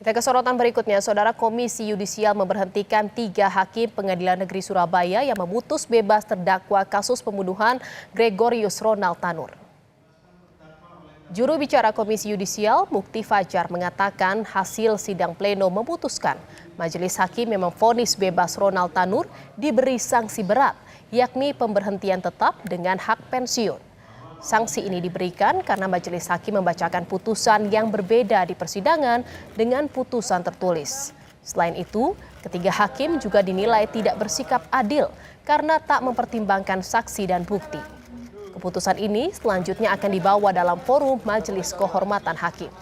Kita ke sorotan berikutnya, Saudara. Komisi Yudisial memberhentikan 3 hakim Pengadilan Negeri Surabaya yang memutus bebas terdakwa kasus pembunuhan Gregorius Ronald Tanur. Juru bicara Komisi Yudisial, Mukti Fajar, mengatakan hasil sidang pleno memutuskan majelis hakim yang memvonis bebas Ronald Tanur diberi sanksi berat, yakni pemberhentian tetap dengan hak pensiun. Sanksi ini diberikan karena majelis hakim membacakan putusan yang berbeda di persidangan dengan putusan tertulis. Selain itu, ketiga hakim juga dinilai tidak bersikap adil karena tak mempertimbangkan saksi dan bukti. Keputusan ini selanjutnya akan dibawa dalam forum Majelis Kehormatan Hakim.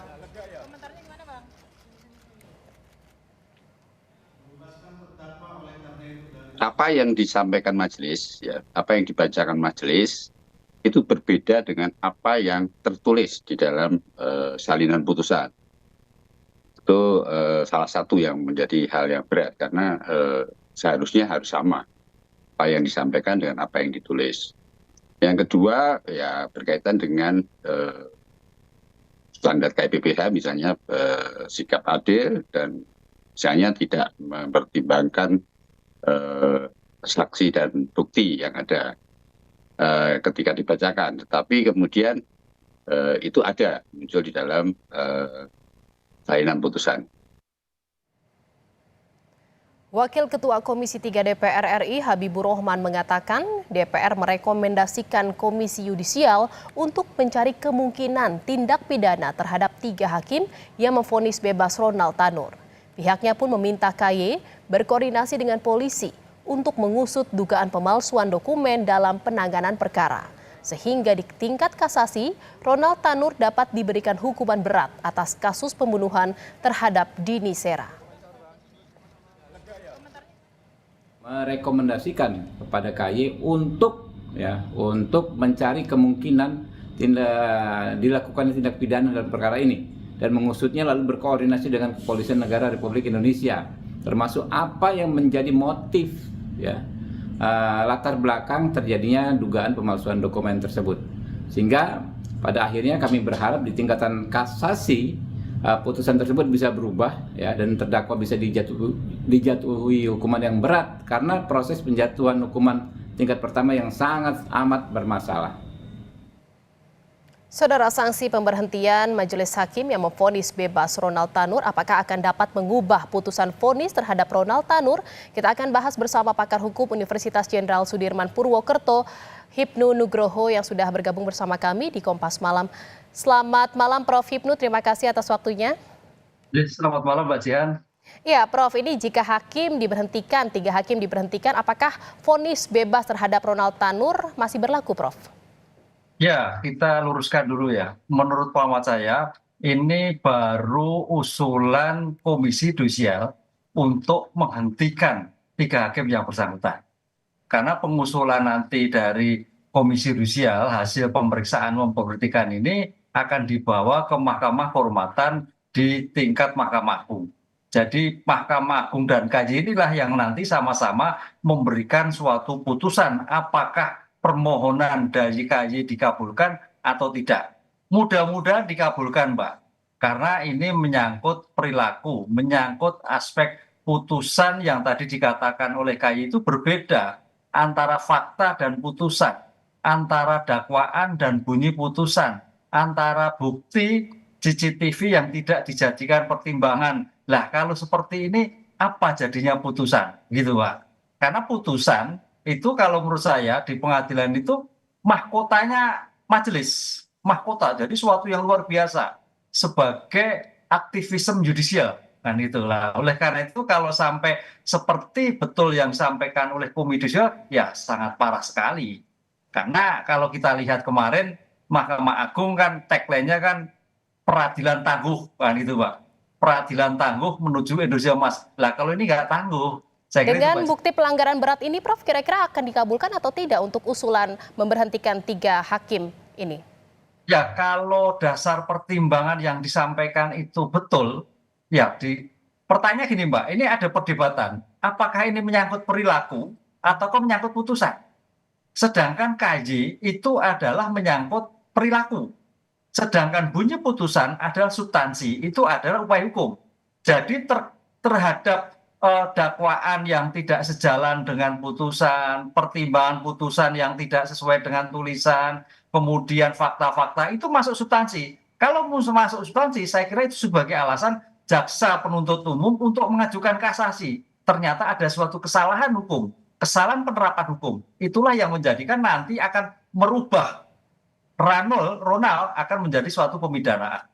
Apa yang disampaikan majelis, apa yang dibacakan majelis itu berbeda dengan apa yang tertulis di dalam salinan putusan. Itu salah satu yang menjadi hal yang berat karena seharusnya harus sama apa yang disampaikan dengan apa yang ditulis. Yang kedua ya berkaitan dengan standar KPPH, misalnya sikap adil dan misalnya tidak mempertimbangkan saksi dan bukti yang ada ketika dibacakan, tetapi kemudian itu ada muncul di dalam salinan putusan. Wakil Ketua Komisi 3 DPR RI Habibur Rahman mengatakan DPR merekomendasikan Komisi Yudisial untuk mencari kemungkinan tindak pidana terhadap 3 hakim yang memvonis bebas Ronald Tanur. Pihaknya pun meminta KY berkoordinasi dengan polisi untuk mengusut dugaan pemalsuan dokumen dalam penanganan perkara. Sehingga di tingkat kasasi, Ronald Tanur dapat diberikan hukuman berat atas kasus pembunuhan terhadap Dini Sera. Merekomendasikan kepada KY untuk mencari kemungkinan dilakukan tindak pidana dalam perkara ini dan mengusutnya, lalu berkoordinasi dengan Kepolisian Negara Republik Indonesia, termasuk apa yang menjadi motif latar belakang terjadinya dugaan pemalsuan dokumen tersebut. Sehingga pada akhirnya kami berharap di tingkatan kasasi putusan tersebut bisa berubah dan terdakwa bisa dijatuhi hukuman yang berat karena proses penjatuhan hukuman tingkat pertama yang sangat amat bermasalah. Saudara, sanksi pemberhentian majelis hakim yang memvonis bebas Ronald Tanur apakah akan dapat mengubah putusan vonis terhadap Ronald Tanur? Kita akan bahas bersama pakar hukum Universitas Jenderal Sudirman Purwokerto, Hipnu Nugroho, yang sudah bergabung bersama kami di Kompas Malam. Selamat malam Prof. Hipnu, terima kasih atas waktunya. Selamat malam Mbak Jihan. Ya Prof, ini jika hakim diberhentikan, 3 hakim diberhentikan, apakah vonis bebas terhadap Ronald Tanur masih berlaku, Prof? Ya, kita luruskan dulu ya. Menurut pengamat saya, ini baru usulan Komisi Yudisial untuk menghentikan 3 hakim yang bersangkutan. Karena pengusulan nanti dari Komisi Yudisial hasil pemeriksaan memberhentikan ini akan dibawa ke Mahkamah Kehormatan di tingkat Mahkamah Agung. Jadi Mahkamah Agung dan KY inilah yang nanti sama-sama memberikan suatu putusan apakah permohonan dari KY dikabulkan atau tidak. Mudah-mudahan dikabulkan, Mbak. Karena ini menyangkut perilaku, menyangkut aspek putusan yang tadi dikatakan oleh KY itu berbeda antara fakta dan putusan, antara dakwaan dan bunyi putusan, antara bukti CCTV yang tidak dijadikan pertimbangan. Lah kalau seperti ini apa jadinya putusan gitu, Pak? Karena putusan itu kalau menurut saya di pengadilan itu mahkotanya majelis, mahkota. Jadi suatu yang luar biasa sebagai aktivisme yudisial. Kan itulah. Oleh karena itu kalau sampai seperti betul yang disampaikan oleh Komisi Yudisial, ya sangat parah sekali. Karena kalau kita lihat kemarin Mahkamah Agung kan tagline-nya kan peradilan tangguh, kan itu Pak. Peradilan tangguh menuju Indonesia Emas. Lah kalau ini nggak tangguh. Dengan bukti pelanggaran berat ini, Prof, kira-kira akan dikabulkan atau tidak untuk usulan memberhentikan 3 hakim ini? Ya, kalau dasar pertimbangan yang disampaikan itu betul, ya pertanyaan gini Mbak, ini ada perdebatan, apakah ini menyangkut perilaku ataukah menyangkut putusan? Sedangkan KY itu adalah menyangkut perilaku. Sedangkan bunyi putusan adalah substansi, itu adalah upaya hukum. Jadi terhadap dakwaan yang tidak sejalan dengan putusan, pertimbangan putusan yang tidak sesuai dengan tulisan, kemudian fakta-fakta itu masuk substansi. Kalau masuk substansi, saya kira itu sebagai alasan jaksa penuntut umum untuk mengajukan kasasi. Ternyata ada suatu kesalahan hukum, kesalahan penerapan hukum. Itulah yang menjadikan nanti akan merubah Ronald akan menjadi suatu pemidanaan.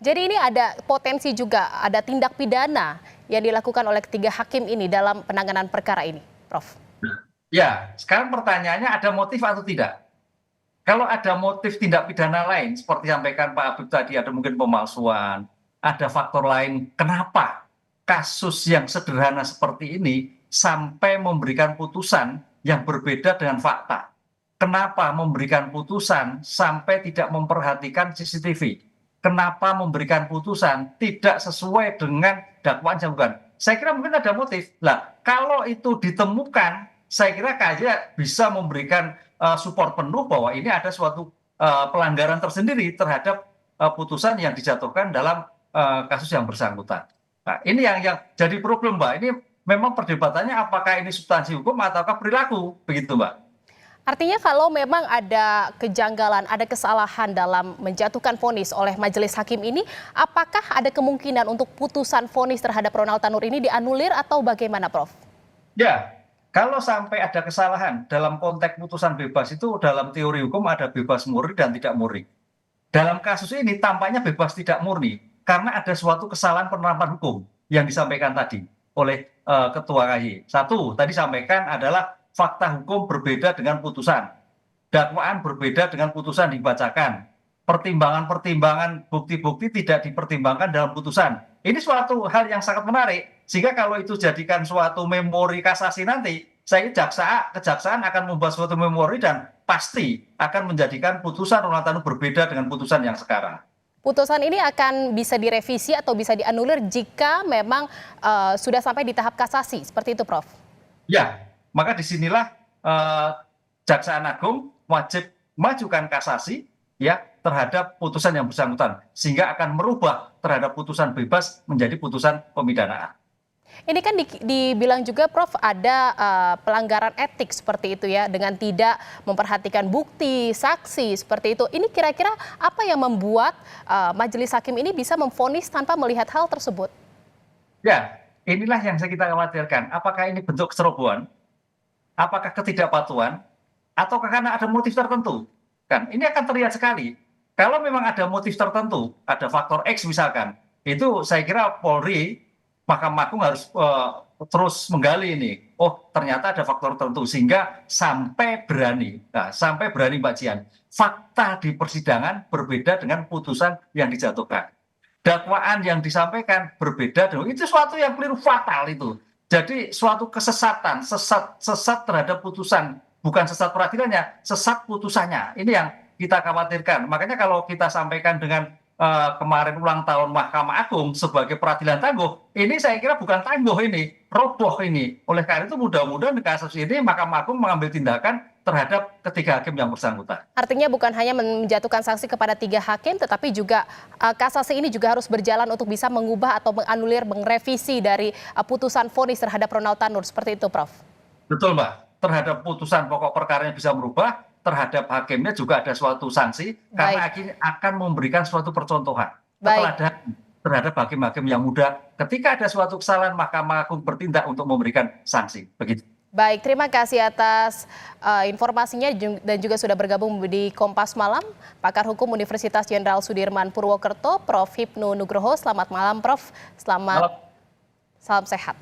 Jadi ini ada potensi juga, ada tindak pidana yang dilakukan oleh ketiga hakim ini dalam penanganan perkara ini, Prof. Ya, sekarang pertanyaannya ada motif atau tidak? Kalau ada motif tindak pidana lain, seperti sampaikan Pak Habib tadi, ada mungkin pemalsuan, ada faktor lain, kenapa kasus yang sederhana seperti ini sampai memberikan putusan yang berbeda dengan fakta? Kenapa memberikan putusan sampai tidak memperhatikan CCTV? Kenapa memberikan putusan tidak sesuai dengan dakwaan yang bukan? Saya kira mungkin ada motif. Lah, kalau itu ditemukan, saya kira KJ bisa memberikan support penuh bahwa ini ada suatu pelanggaran tersendiri terhadap putusan yang dijatuhkan dalam kasus yang bersangkutan. Nah, ini yang jadi problem, Mbak. Ini memang perdebatannya apakah ini substansi hukum ataukah perilaku, begitu, Mbak. Artinya kalau memang ada kejanggalan, ada kesalahan dalam menjatuhkan vonis oleh majelis hakim ini, apakah ada kemungkinan untuk putusan vonis terhadap Ronald Tanur ini dianulir atau bagaimana, Prof? Ya, kalau sampai ada kesalahan dalam konteks putusan bebas itu dalam teori hukum ada bebas murni dan tidak murni. Dalam kasus ini tampaknya bebas tidak murni karena ada suatu kesalahan penerapan hukum yang disampaikan tadi oleh Ketua KY. Satu, tadi sampaikan adalah fakta hukum berbeda dengan putusan. Dakwaan berbeda dengan putusan dibacakan. Pertimbangan-pertimbangan bukti-bukti tidak dipertimbangkan dalam putusan. Ini suatu hal yang sangat menarik. Sehingga kalau itu jadikan suatu memori kasasi nanti, saya kira kejaksaan akan membuat suatu memori dan pasti akan menjadikan putusan Ronald Tanur berbeda dengan putusan yang sekarang. Putusan ini akan bisa direvisi atau bisa dianulir jika memang sudah sampai di tahap kasasi, seperti itu, Prof? Ya, maka disinilah Jaksaan Agung wajib mengajukan kasasi ya terhadap putusan yang bersangkutan sehingga akan merubah terhadap putusan bebas menjadi putusan pemidanaan. Ini kan dibilang juga, Prof, ada pelanggaran etik seperti itu ya, dengan tidak memperhatikan bukti, saksi seperti itu. Ini kira-kira apa yang membuat majelis hakim ini bisa memvonis tanpa melihat hal tersebut? Ya, inilah yang kita khawatirkan. Apakah ini bentuk kecerobohan? Apakah ketidakpatuhan? Atau karena ada motif tertentu? Kan, ini akan terlihat sekali. Kalau memang ada motif tertentu, ada faktor X misalkan, itu saya kira Polri, Mahkamah Agung harus terus menggali ini. Oh, ternyata ada faktor tertentu sehingga sampai berani Mbak Jian, fakta di persidangan berbeda dengan putusan yang dijatuhkan. Dakwaan yang disampaikan berbeda dengan itu suatu yang keliru fatal itu. Jadi suatu kesesatan, sesat terhadap putusan, bukan sesat peradilannya, sesat putusannya. Ini yang kita khawatirkan. Makanya kalau kita sampaikan dengan kemarin ulang tahun Mahkamah Agung sebagai peradilan tangguh, ini saya kira bukan tangguh ini, roboh ini. Oleh karena itu mudah-mudahan di kasus ini Mahkamah Agung mengambil tindakan terhadap ketiga hakim yang bersangkutan. Artinya bukan hanya menjatuhkan sanksi kepada 3 hakim, tetapi juga kasasi ini juga harus berjalan untuk bisa mengubah atau menganulir, mengrevisi dari putusan vonis terhadap Ronald Tanur. Seperti itu, Prof? Betul, Mbak. Terhadap putusan pokok perkaranya bisa merubah, terhadap hakimnya juga ada suatu sanksi karena akan memberikan suatu percontohan terhadap hakim-hakim yang muda. Ketika ada suatu kesalahan, Mahkamah Agung bertindak untuk memberikan sanksi. Begitu. Baik, terima kasih atas informasinya dan juga sudah bergabung di Kompas Malam, pakar hukum Universitas Jenderal Sudirman Purwokerto, Prof. Hipnu Nugroho. Selamat malam, Prof. Salam sehat.